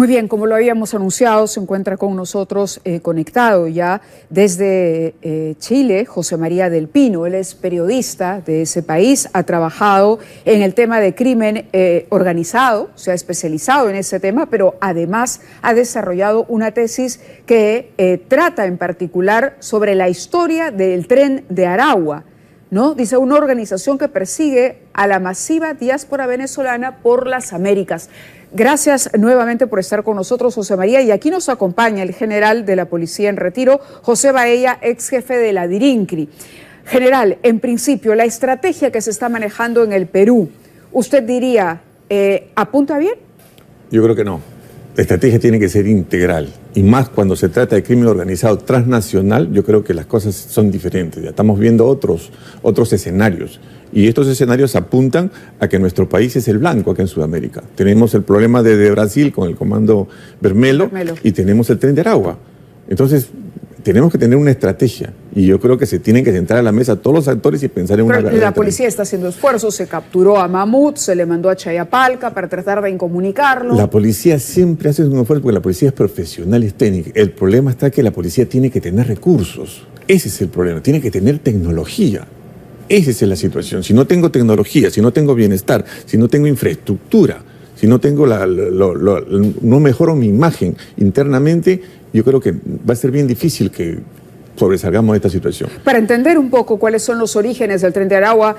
Muy bien, como lo habíamos anunciado, se encuentra con nosotros conectado ya desde Chile, José María del Pino. Él es periodista de ese país, ha trabajado en el tema de crimen organizado, se ha especializado en ese tema, pero además ha desarrollado una tesis que trata en particular sobre la historia del Tren de Aragua, ¿no? Dice, una organización que persigue a la masiva diáspora venezolana por las Américas. Gracias nuevamente por estar con nosotros, José María. Y aquí nos acompaña el general de la Policía en Retiro, José Baella, ex jefe de la DIRINCRI. General, en principio, la estrategia que se está manejando en el Perú, ¿usted diría, apunta bien? Yo creo que no. La estrategia tiene que ser integral. Y más cuando se trata de crimen organizado transnacional, yo creo que las cosas son diferentes. Ya estamos viendo otros escenarios. Y estos escenarios apuntan a que nuestro país es el blanco acá en Sudamérica. Tenemos el problema de Brasil con el Comando Vermelho y tenemos el Tren de Aragua. Entonces, tenemos que tener una estrategia. Y yo creo que se tienen que sentar a la mesa todos los actores y pensar en una verdadera. La policía está haciendo esfuerzos, se capturó a Mamut, se le mandó a Chayapalca para tratar de incomunicarlo. La policía siempre hace un esfuerzo porque la policía es profesional, es técnica. El problema está que la policía tiene que tener recursos. Ese es el problema, tiene que tener tecnología. Esa es la situación. Si no tengo tecnología, si no tengo bienestar, si no tengo infraestructura, si no tengo no mejoro mi imagen internamente, yo creo que va a ser bien difícil que sobresalgamos de esta situación. Para entender un poco cuáles son los orígenes del Tren de Aragua,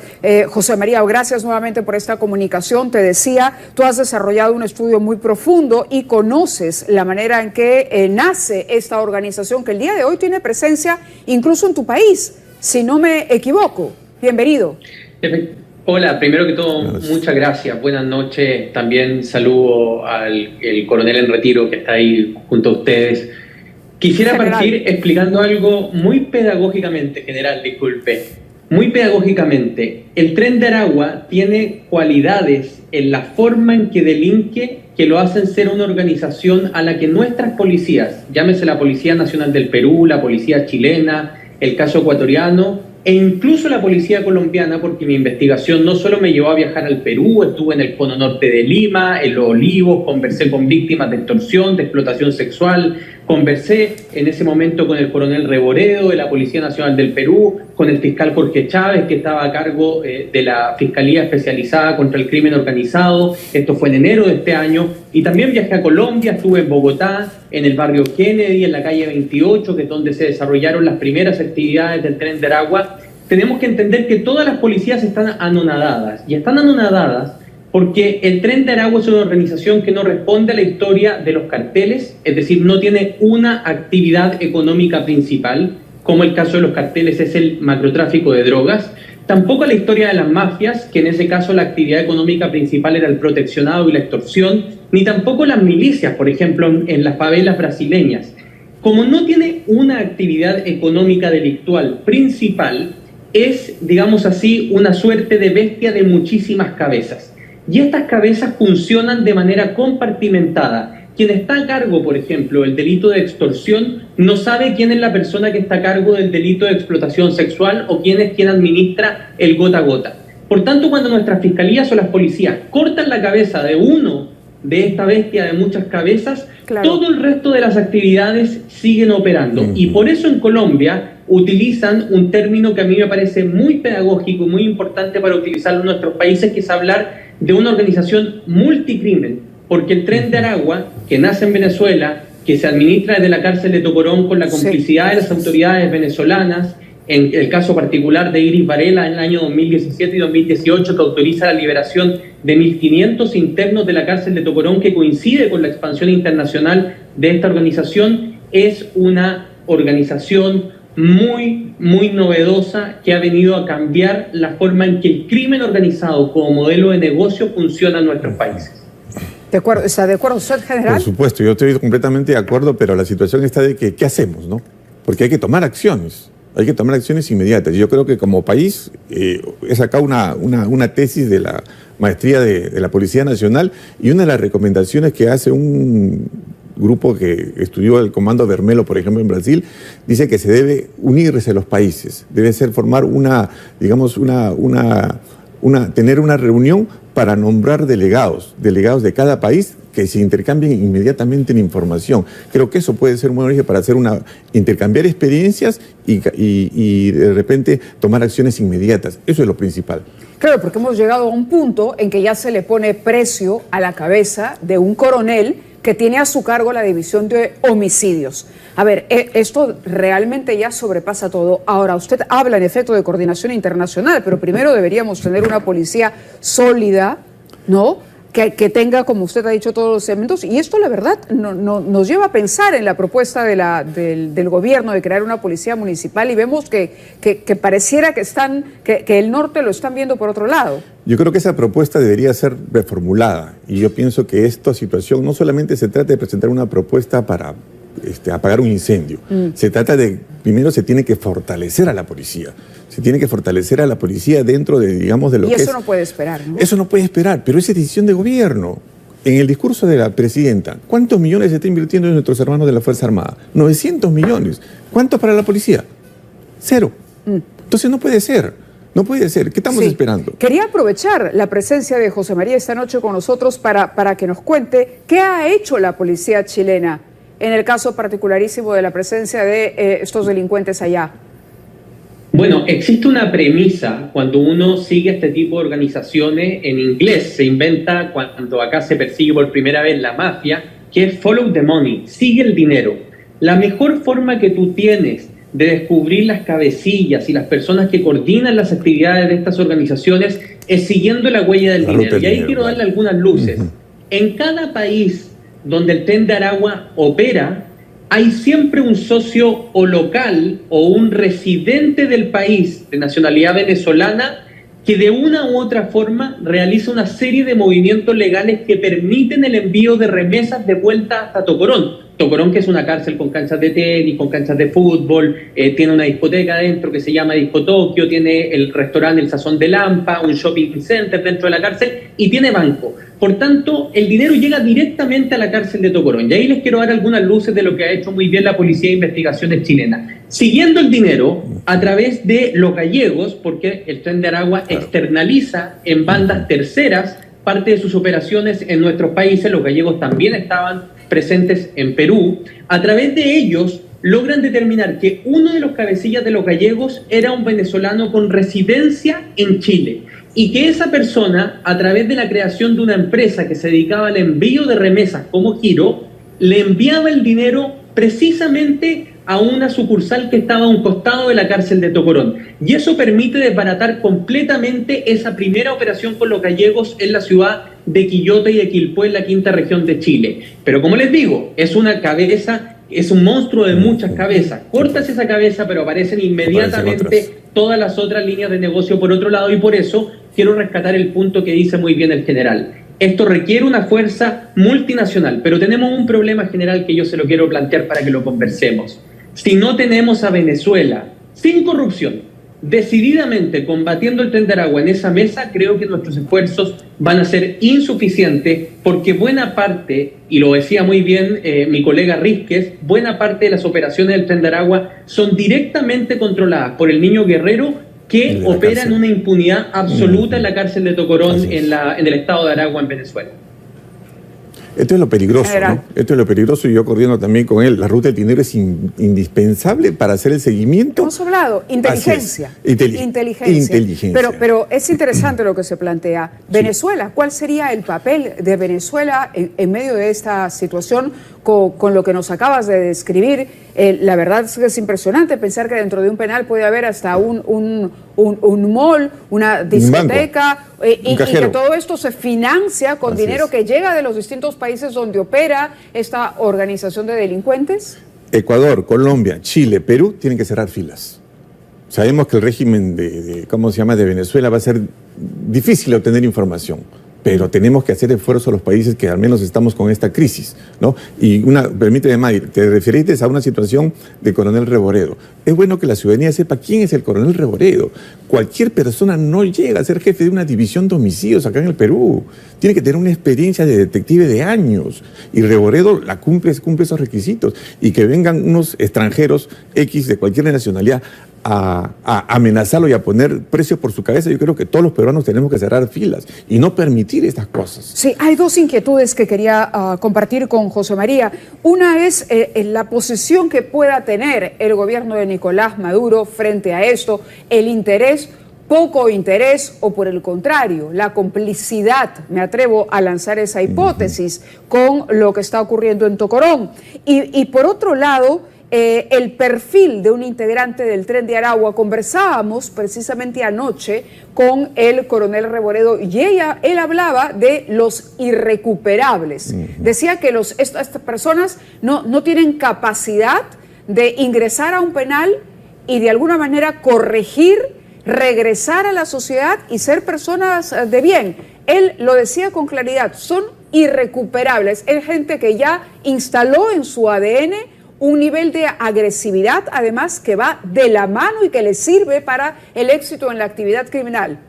José María, gracias nuevamente por esta comunicación. Te decía, tú has desarrollado un estudio muy profundo y conoces la manera en que nace esta organización que el día de hoy tiene presencia incluso en tu país, si no me equivoco. Bienvenido. Hola, primero que todo, muchas gracias. Buenas noches. También saludo al coronel en retiro que está ahí junto a ustedes. Quisiera partir explicando algo muy pedagógicamente, general, disculpe. Muy pedagógicamente, el Tren de Aragua tiene cualidades en la forma en que delinque que lo hacen ser una organización a la que nuestras policías, llámese la Policía Nacional del Perú, la Policía Chilena, el caso ecuatoriano, e incluso la policía colombiana, porque mi investigación no solo me llevó a viajar al Perú, estuve en el cono norte de Lima, en Los Olivos, conversé con víctimas de extorsión, de explotación sexual, conversé en ese momento con el coronel Reboredo de la Policía Nacional del Perú, con el fiscal Jorge Chávez, que estaba a cargo de la Fiscalía Especializada contra el Crimen Organizado. Esto fue en enero de este año. Y también viajé a Colombia, estuve en Bogotá, en el barrio Kennedy, en la calle 28, que es donde se desarrollaron las primeras actividades del Tren de Aragua. Tenemos que entender que todas las policías están anonadadas, y están anonadadas porque el Tren de Aragua es una organización que no responde a la historia de los carteles, es decir, no tiene una actividad económica principal, como el caso de los carteles es el macrotráfico de drogas, tampoco a la historia de las mafias, que en ese caso la actividad económica principal era el proteccionado y la extorsión, ni tampoco las milicias, por ejemplo, en las favelas brasileñas. Como no tiene una actividad económica delictual principal, es, digamos así, una suerte de bestia de muchísimas cabezas. Y estas cabezas funcionan de manera compartimentada. Quien está a cargo, por ejemplo, del delito de extorsión, no sabe quién es la persona que está a cargo del delito de explotación sexual o quién es quien administra el gota a gota. Por tanto, cuando nuestras fiscalías o las policías cortan la cabeza de uno de esta bestia de muchas cabezas, todo el resto de las actividades siguen operando. Y por eso en Colombia utilizan un término que a mí me parece muy pedagógico y muy importante para utilizarlo en nuestros países, que es hablar de una organización multicrimen, porque el Tren de Aragua, que nace en Venezuela, que se administra desde la cárcel de Tocorón con la complicidad de las autoridades venezolanas, en el caso particular de Iris Varela en el año 2017 y 2018, que autoriza la liberación de 1.500 internos de la cárcel de Tocorón, que coincide con la expansión internacional de esta organización, es una organización muy novedosa que ha venido a cambiar la forma en que el crimen organizado como modelo de negocio funciona en nuestros países. ¿De acuerdo? ¿Está de acuerdo usted, general? Por supuesto, yo estoy completamente de acuerdo, pero la situación está de que, ¿qué hacemos, no? Porque hay que tomar acciones. Hay que tomar acciones inmediatas. Yo creo que como país he sacado una tesis de la maestría de la Policía Nacional, y una de las recomendaciones que hace un grupo que estudió el Comando Vermelho, por ejemplo, en Brasil, dice que se debe unirse los países, debe ser formar tener una reunión para nombrar delegados de cada país que se intercambien inmediatamente la información. Creo que eso puede ser un buen origen para intercambiar experiencias y de repente tomar acciones inmediatas. Eso es lo principal. Claro, porque hemos llegado a un punto en que ya se le pone precio a la cabeza de un coronel que tiene a su cargo la división de homicidios. A ver, esto realmente ya sobrepasa todo. Ahora, usted habla en efecto de coordinación internacional, pero primero deberíamos tener una policía sólida, ¿no?, que tenga, como usted ha dicho, todos los elementos. Y esto, la verdad, nos lleva a pensar en la propuesta del gobierno de crear una policía municipal, y vemos que pareciera que el norte lo están viendo por otro lado. Yo creo que esa propuesta debería ser reformulada, y yo pienso que esta situación no solamente se trata de presentar una propuesta para apagar un incendio. Se trata de, primero se tiene que fortalecer a la policía. Se tiene que fortalecer a la policía dentro de, digamos, de lo que es... Y eso no puede esperar, ¿no? Eso no puede esperar, pero es decisión de gobierno. En el discurso de la presidenta, ¿cuántos millones se está invirtiendo en nuestros hermanos de la Fuerza Armada? 900 millones. ¿Cuántos para la policía? 0. Entonces no puede ser. No puede ser. ¿Qué estamos esperando? Quería aprovechar la presencia de José María esta noche con nosotros para que nos cuente qué ha hecho la policía chilena en el caso particularísimo de la presencia de estos delincuentes allá. Bueno, existe una premisa cuando uno sigue este tipo de organizaciones en inglés. Se inventa cuando acá se persigue por primera vez la mafia, que es follow the money, sigue el dinero. La mejor forma que tú tienes de descubrir las cabecillas y las personas que coordinan las actividades de estas organizaciones es siguiendo la huella del dinero. Y ahí quiero darle algunas luces. En cada país donde el Tren de Aragua opera, hay siempre un socio o local o un residente del país de nacionalidad venezolana que de una u otra forma realiza una serie de movimientos legales que permiten el envío de remesas de vuelta hasta Tocorón. Tocorón, que es una cárcel con canchas de tenis, con canchas de fútbol, tiene una discoteca dentro que se llama Disco Tokio, tiene el restaurante El Sazón de Lampa, un shopping center dentro de la cárcel y tiene banco. Por tanto, el dinero llega directamente a la cárcel de Tocorón. Y ahí les quiero dar algunas luces de lo que ha hecho muy bien la Policía de Investigaciones chilena. Siguiendo el dinero a través de los gallegos, porque el Tren de Aragua externaliza en bandas terceras parte de sus operaciones en nuestros países. Los gallegos también estaban presentes en Perú. A través de ellos logran determinar que uno de los cabecillas de los gallegos era un venezolano con residencia en Chile y que esa persona, a través de la creación de una empresa que se dedicaba al envío de remesas como Giro, le enviaba el dinero precisamente a una sucursal que estaba a un costado de la cárcel de Tocorón. Y eso permite desbaratar completamente esa primera operación con los gallegos en la ciudad de Quillota y de Quilpué, en la quinta región de Chile. Pero como les digo, es una cabeza, es un monstruo de muchas cabezas. Cortas esa cabeza, pero aparecen inmediatamente todas las otras líneas de negocio por otro lado, y por eso quiero rescatar el punto que dice muy bien el general. Esto requiere una fuerza multinacional, pero tenemos un problema general que yo se lo quiero plantear para que lo conversemos. Si no tenemos a Venezuela sin corrupción, decididamente combatiendo el Tren de Aragua en esa mesa, creo que nuestros esfuerzos van a ser insuficientes, porque buena parte, y lo decía muy bien mi colega Rísquez, buena parte de las operaciones del Tren de Aragua son directamente controladas por el Niño Guerrero, que opera en una impunidad absoluta en la cárcel de Tocorón, en el estado de Aragua, en Venezuela. Esto es lo peligroso, ¿no? Esto es lo peligroso, y yo coordino también con él. La ruta del dinero es indispensable para hacer el seguimiento. Hemos hablado, inteligencia. Inteligencia. Pero es interesante lo que se plantea. Venezuela, ¿cuál sería el papel de Venezuela en medio de esta situación con lo que nos acabas de describir? La verdad es que es impresionante pensar que dentro de un penal puede haber hasta un mall, una discoteca, y que todo esto se financia con dinero que llega de los distintos países donde opera esta organización de delincuentes. Ecuador, Colombia, Chile, Perú tienen que cerrar filas. Sabemos que el régimen de Venezuela va a ser difícil obtener información, pero tenemos que hacer esfuerzo a los países que al menos estamos con esta crisis, ¿no? Y permíteme, Mayr, te referiste a una situación de Coronel Reboredo. Es bueno que la ciudadanía sepa quién es el Coronel Reboredo. Cualquier persona no llega a ser jefe de una división de homicidios acá en el Perú. Tiene que tener una experiencia de detective de años. Y Reboredo cumple esos requisitos. Y que vengan unos extranjeros X de cualquier nacionalidad a amenazarlo y a poner precios por su cabeza, yo creo que todos los peruanos tenemos que cerrar filas y no permitir estas cosas. Sí, hay dos inquietudes que quería compartir con José María. Una es la posición que pueda tener el gobierno de Nicolás Maduro frente a esto, el interés, poco interés o por el contrario, la complicidad, me atrevo a lanzar esa hipótesis, con lo que está ocurriendo en Tocorón. Y por otro lado, el perfil de un integrante del Tren de Aragua. Conversábamos precisamente anoche con el coronel Reboredo y él hablaba de los irrecuperables. Decía que estas personas no tienen capacidad de ingresar a un penal y de alguna manera corregir, regresar a la sociedad y ser personas de bien. Él lo decía con claridad, son irrecuperables. Es gente que ya instaló en su ADN un nivel de agresividad, además, que va de la mano y que le sirve para el éxito en la actividad criminal.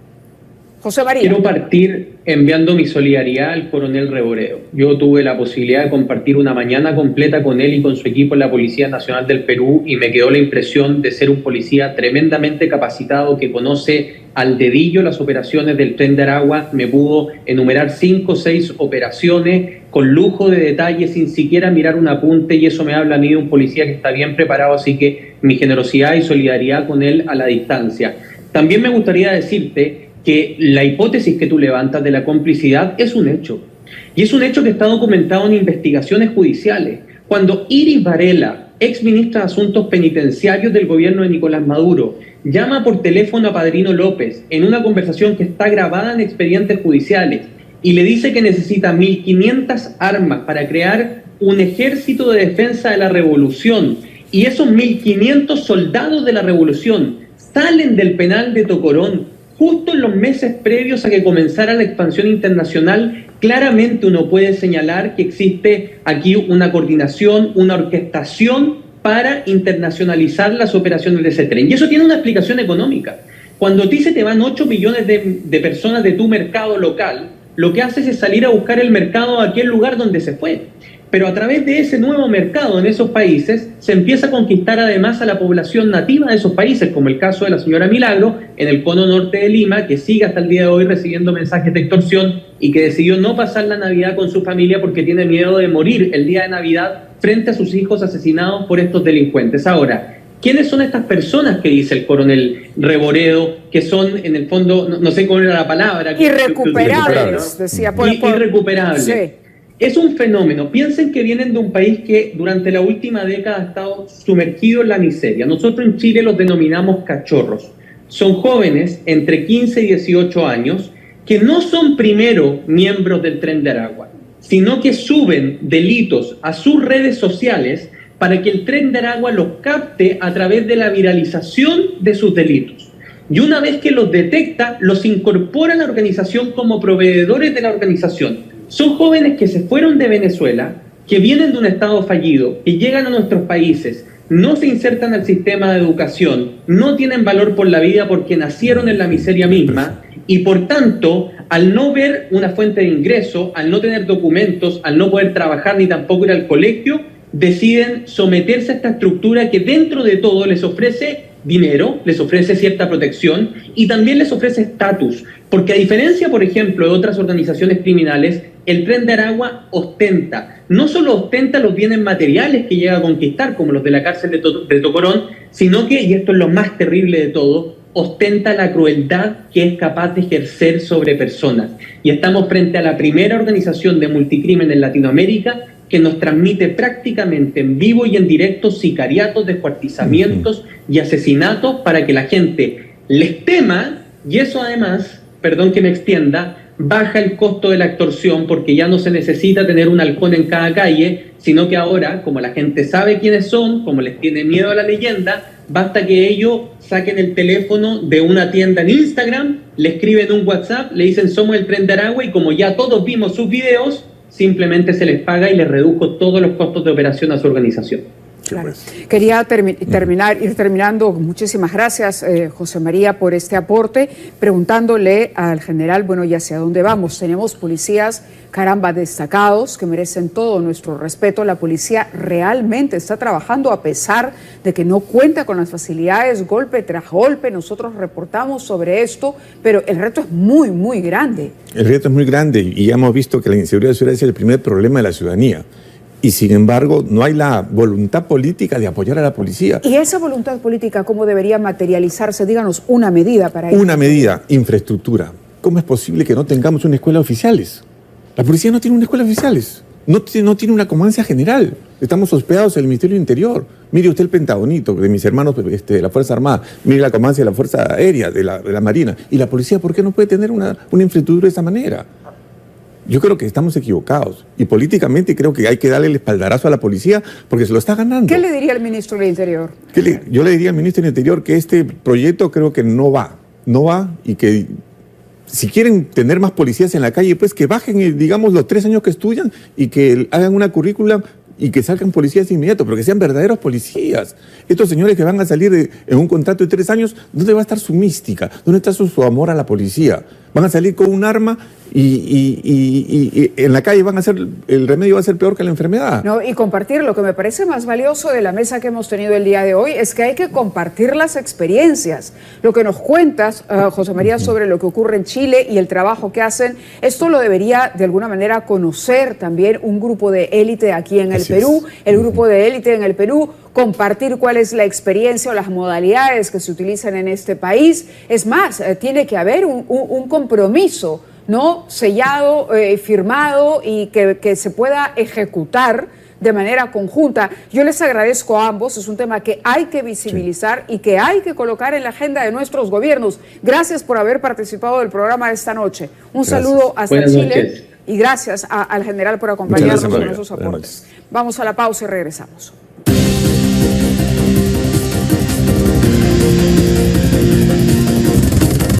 José María. Quiero partir enviando mi solidaridad al coronel Reboredo. Yo tuve la posibilidad de compartir una mañana completa con él y con su equipo en la Policía Nacional del Perú y me quedó la impresión de ser un policía tremendamente capacitado que conoce al dedillo las operaciones del Tren de Aragua. Me pudo enumerar 5 o 6 operaciones con lujo de detalle, sin siquiera mirar un apunte, y eso me habla a mí de un policía que está bien preparado, así que mi generosidad y solidaridad con él a la distancia. También me gustaría decirte que la hipótesis que tú levantas de la complicidad es un hecho, y es un hecho que está documentado en investigaciones judiciales. Cuando Iris Varela, ex ministra de Asuntos Penitenciarios del gobierno de Nicolás Maduro, llama por teléfono a Padrino López en una conversación que está grabada en expedientes judiciales y le dice que necesita 1.500 armas para crear un ejército de defensa de la revolución, y esos 1.500 soldados de la revolución salen del penal de Tocorón justo en los meses previos a que comenzara la expansión internacional, claramente uno puede señalar que existe aquí una coordinación, una orquestación para internacionalizar las operaciones de ese tren. Y eso tiene una explicación económica. Cuando a ti se te van 8 millones de personas de tu mercado local, lo que haces es salir a buscar el mercado a aquel lugar donde se fue. Pero a través de ese nuevo mercado en esos países se empieza a conquistar además a la población nativa de esos países, como el caso de la señora Milagro en el cono norte de Lima, que sigue hasta el día de hoy recibiendo mensajes de extorsión y que decidió no pasar la Navidad con su familia porque tiene miedo de morir el día de Navidad frente a sus hijos asesinados por estos delincuentes. Ahora, ¿quiénes son estas personas que dice el coronel Reboredo, que son en el fondo, no sé cuál era la palabra? Irrecuperables, decía. Irrecuperables. Sí. Es un fenómeno. Piensen que vienen de un país que durante la última década ha estado sumergido en la miseria. Nosotros en Chile los denominamos cachorros. Son jóvenes entre 15 y 18 años que no son primero miembros del Tren de Aragua, sino que suben delitos a sus redes sociales para que el Tren de Aragua los capte a través de la viralización de sus delitos. Y una vez que los detecta, los incorpora a la organización como proveedores de la organización. Son jóvenes que se fueron de Venezuela, que vienen de un estado fallido, que llegan a nuestros países, no se insertan al sistema de educación, no tienen valor por la vida porque nacieron en la miseria misma, y por tanto, al no ver una fuente de ingreso, al no tener documentos, al no poder trabajar ni tampoco ir al colegio, deciden someterse a esta estructura que dentro de todo les ofrece dinero, les ofrece cierta protección y también les ofrece estatus. Porque a diferencia, por ejemplo, de otras organizaciones criminales, el Tren de Aragua no solo ostenta los bienes materiales que llega a conquistar, como los de la cárcel de Tocorón, sino que, y esto es lo más terrible de todo, ostenta la crueldad que es capaz de ejercer sobre personas. Y estamos frente a la primera organización de multicrimen en Latinoamérica que nos transmite prácticamente en vivo y en directo sicariatos, descuartizamientos y asesinatos para que la gente les tema, y eso además, perdón que me extienda, baja el costo de la extorsión porque ya no se necesita tener un halcón en cada calle, sino que ahora, como la gente sabe quiénes son, como les tiene miedo a la leyenda, basta que ellos saquen el teléfono de una tienda en Instagram, le escriben un WhatsApp, le dicen somos el Tren de Aragua y como ya todos vimos sus videos, simplemente se les paga y les redujo todos los costos de operación a su organización. Claro. Quería ir terminando. Muchísimas gracias, José María, por este aporte, preguntándole al general, bueno, ¿y hacia dónde vamos? Tenemos policías, caramba, destacados, que merecen todo nuestro respeto. La policía realmente está trabajando a pesar de que no cuenta con las facilidades, golpe tras golpe. Nosotros reportamos sobre esto, pero el reto es muy, muy grande. El reto es muy grande y ya hemos visto que la inseguridad ciudadana es el primer problema de la ciudadanía. Y sin embargo, no hay la voluntad política de apoyar a la policía. ¿Y esa voluntad política cómo debería materializarse? Díganos una medida para ello. Una medida, infraestructura. ¿Cómo es posible que no tengamos una escuela de oficiales? La policía no tiene una escuela de oficiales. No tiene una comandancia general. Estamos hospedados en el Ministerio del Interior. Mire usted el Pentagonito de mis hermanos de la Fuerza Armada. Mire la comandancia de la Fuerza Aérea, de la Marina. Y la policía, ¿por qué no puede tener una infraestructura de esa manera? Yo creo que estamos equivocados y políticamente creo que hay que darle el espaldarazo a la policía porque se lo está ganando. ¿Qué le diría al ministro del Interior? Yo le diría al ministro del Interior que este proyecto creo que no va y que si quieren tener más policías en la calle, pues que bajen, digamos, los 3 años que estudian y que hagan una currícula y que salgan policías de inmediato, pero que sean verdaderos policías. Estos señores que van a salir en un contrato de 3 años, ¿dónde va a estar su mística? ¿Dónde está su amor a la policía? Van a salir con un arma y en la calle el remedio va a ser peor que la enfermedad. No, y compartir, lo que me parece más valioso de la mesa que hemos tenido el día de hoy es que hay que compartir las experiencias. Lo que nos cuentas, José María, sobre lo que ocurre en Chile y el trabajo que hacen, esto lo debería de alguna manera conocer también un grupo de élite aquí en el Perú, el grupo de élite en el Perú, compartir cuál es la experiencia o las modalidades que se utilizan en este país. Es más, tiene que haber un compromiso, ¿no?, sellado, firmado y que se pueda ejecutar de manera conjunta. Yo les agradezco a ambos, es un tema que hay que visibilizar y que hay que colocar en la agenda de nuestros gobiernos. Gracias por haber participado del programa de esta noche. Un saludo hasta Chile y gracias al general por acompañarnos con esos aportes. Vamos a la pausa y regresamos.